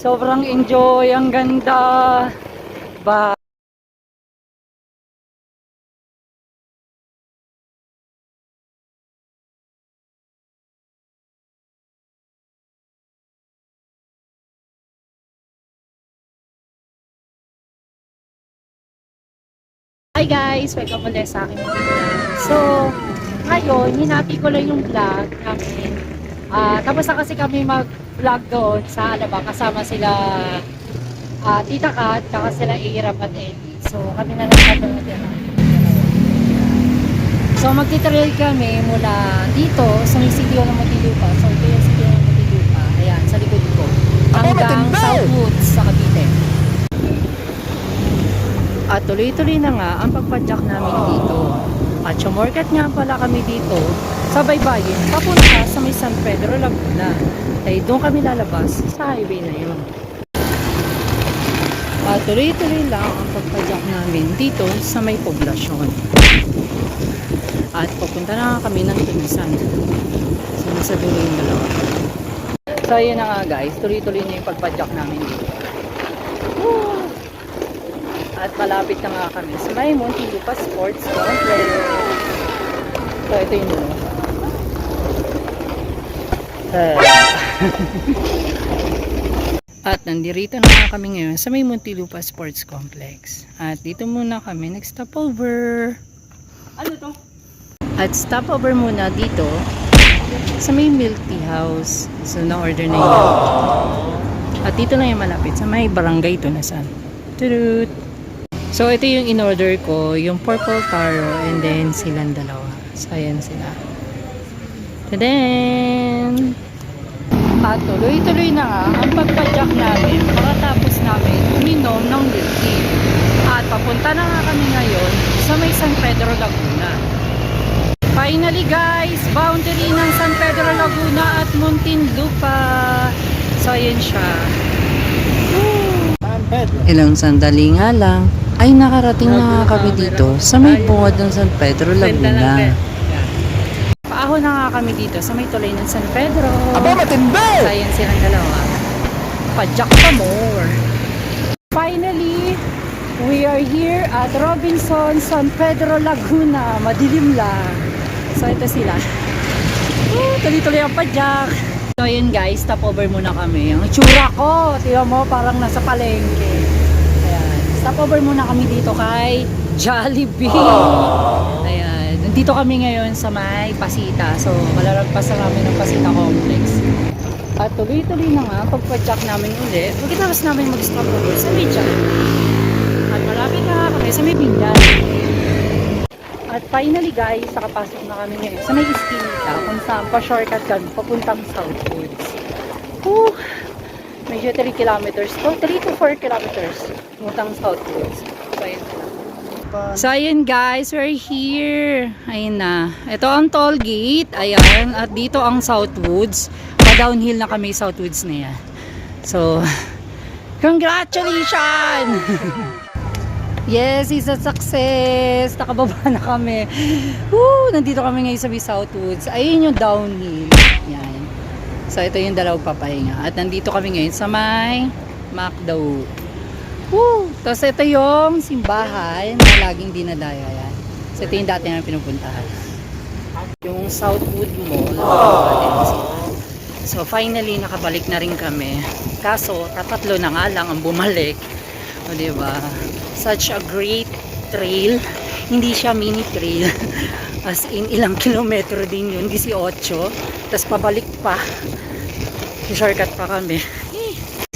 Sobrang enjoy, ang ganda. Ba Hi guys! Welcome ulit sa aking vlog. So, ngayon, hinati ko lang yung vlog namin. Tapos na kasi kami mag-vlog doon sa Alabang. Kasama sila Tita Kat, kaka sila Iram at Eddie. So, kami na lang natin. So, magtitrail kami mula dito sa may sitio ng Muntinlupa. So, ito yung sitio ng Muntinlupa. Ayan, sa likod ko. Hanggang Southwoods sa Cavite. At tuloy-tuloy na nga ang pagpadyak namin dito. At sumorkat nga pala kami dito sa Baybayin, papunta sa may San Pedro, Laguna. Ay doon kami lalabas sa highway na yun. At tuloy-tuloy lang ang pagpadyak namin dito sa may poblasyon. At papunta na kami ng Tumisan. So nasa dulo yung dalawa. So yun na nga guys, tuloy-tuloy na yung pagpadyak namin dito. Woo! At malapit na nga kami sa may Muntinlupa Sports Complex. So ito yung dalawa. At nandito na nga kami ngayon sa may Muntinlupa Sports Complex. At dito muna kami nag-stopover. Ano to? At stopover muna dito sa may milk tea house. So na-order na yun. At dito na yung malapit sa may barangay Tunasan. Turut! So, ito yung in-order ko, yung purple taro, and then silang dalawa. So, ayan sila. Tadaan! At tuloy-tuloy na nga ang pagpadyak namin pagkatapos namin uminom ng milk tea. At papunta na nga kami ngayon sa may San Pedro, Laguna. Finally guys, boundary ng San Pedro, Laguna at Muntinlupa. So, ayan siya. Ilang sandali nga lang ay nakarating na nga kami dito sa may bungad ng San Pedro, Laguna. Paahon na nga kami dito sa may tulay ng San Pedro. Aba, matindi! Sayan silang dalawa. Padyak pa more. Finally, we are here at Robinson, San Pedro, Laguna. Madilim lang. So ito sila. Tuloy-tuloy ang padyak. So yun guys, stopover muna kami. Ang itsura ko, tingnan mo, parang nasa palengke. Ayan, stopover muna kami dito kay Jollibee. Ayan, nandito kami ngayon sa may Pasita. So malalagpas na namin ng Pasita Complex. At tuloy-tuloy na nga, pagpadyak namin ulit. Pagkatapos namin mag-stopover sa may Jollibee. At malapit na nga kami sa may Bindan. At finally guys, nakapasok na kami ngayon sa may Iskinita kung saan pa-shortcut kami papuntang Southwoods. Medyo 3 kilometers to, 3 to 4 kilometers papuntang Southwoods. So ayun sila. So ayun guys, we're here. Ayun na. Ito ang toll gate. Ayan. At dito ang Southwoods. Pa-downhill na kami Southwoods na yan. So, congratulations! Yes, it's a success. Nakababa na kami. Woo! Nandito kami ngayon sa Southwoods. Ayun yung downhill. Yan. So, ito yung dalawang papahinga. At nandito kami ngayon sa may McDo. Woo! Tapos ito yung simbahan na laging dinadaya yan. So, ito yung dati na pinupuntahan. Yung Southwood Mall. So, finally, nakabalik na rin kami. Kaso, tatatlo na nga lang ang bumalik. O, diba? Such a great trail. Hindi siya mini trail. As in, ilang kilometro din yun. 18. Tapos pabalik pa. Shortcut pa kami.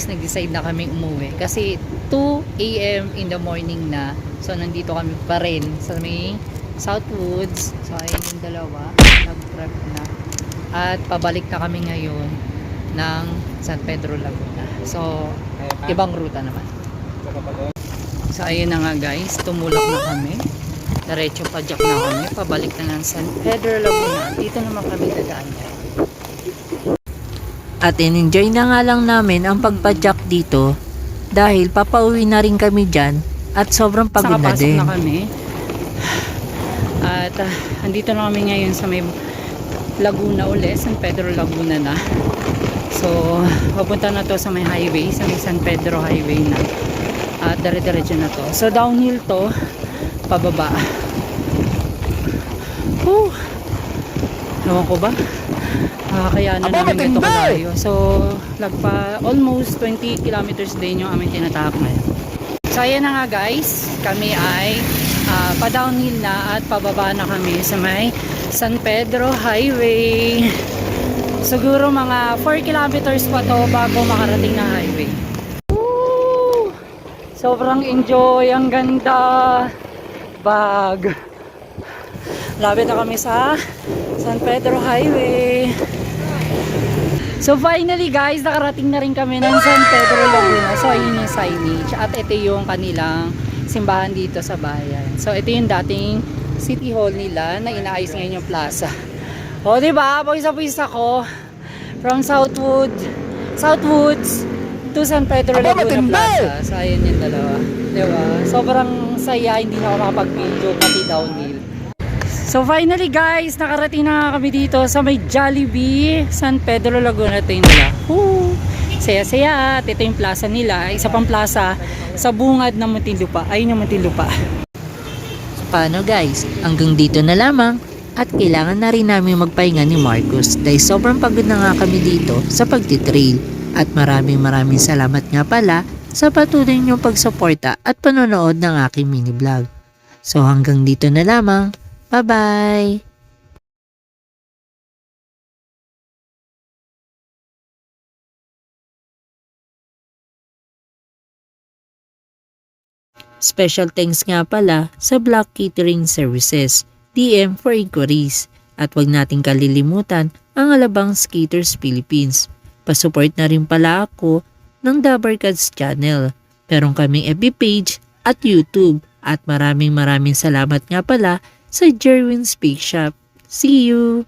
Nag-decide na kami umuwi. Kasi 2 AM in the morning na. So, nandito kami pa rin sa may Southwoods. So, ayun yung dalawa. Nag-prep na. At pabalik na kami ngayon ng San Pedro, Laguna. So, ibang ruta naman. So ayun na nga guys, tumulak na kami. Diretso padyak na kami. Pabalik na ng San Pedro, Laguna. Dito naman kami dadaan. At in-enjoy na nga lang namin ang pagpadyak dito dahil papauwi na rin kami dyan at sobrang pagod na din. Na kami. At andito na kami ngayon sa may Laguna ulit, San Pedro, Laguna na. So, papunta na to sa may highway, sa may San Pedro Highway na. At dire-diretso na to. So, downhill to, pababa. Whew! Ewan ko ba? Kaya na namin ganito kalayo. So, almost 20 kilometers din yung aming tinatahak ngayon. So, ayan na nga guys. Kami ay pa-downhill na at pababa na kami sa may San Pedro Highway. Siguro mga 4 kilometers pa to bago makarating na highway. Woo! Sobrang enjoy. Ang ganda. Bag. Lapit na kami sa San Pedro Highway. So finally guys, nakarating na rin kami ng San Pedro Laguna. So ayun yung signage. At ito yung kanilang simbahan dito sa bayan. So ito yung dating City Hall nila na inaayos ngayon yung plaza. O diba, pawis-pawis ako from Southwoods to San Pedro Laguna Plaza. So ayun yung dalawa. Diba? Sobrang saya, hindi na ako makapag-video pati downhill. So finally guys, nakarating na kami dito sa may Jollibee, San Pedro Laguna. Ito yung nila. Saya-saya. At ito yung plaza nila. Isa pang plaza sa bungad ng Muntinlupa. Ayun yung Muntinlupa. So, paano guys? Hanggang dito na lamang. At kailangan na rin namin magpahinga ni Marcos dahil sobrang pagod na nga kami dito sa pagtitrail. At maraming salamat nga pala sa patuloy niyong pagsuporta at panonood ng aking mini vlog. So hanggang dito na lamang. Bye-bye! Special thanks nga pala sa Black Catering Services, DM for inquiries. At wag nating kalilimutan ang Alabang Skaters Philippines. Pasupport na rin pala ako ng Dabarkads channel. Meron kaming FB page at YouTube. At maraming salamat nga pala sa Jerwin Speak Shop. See you!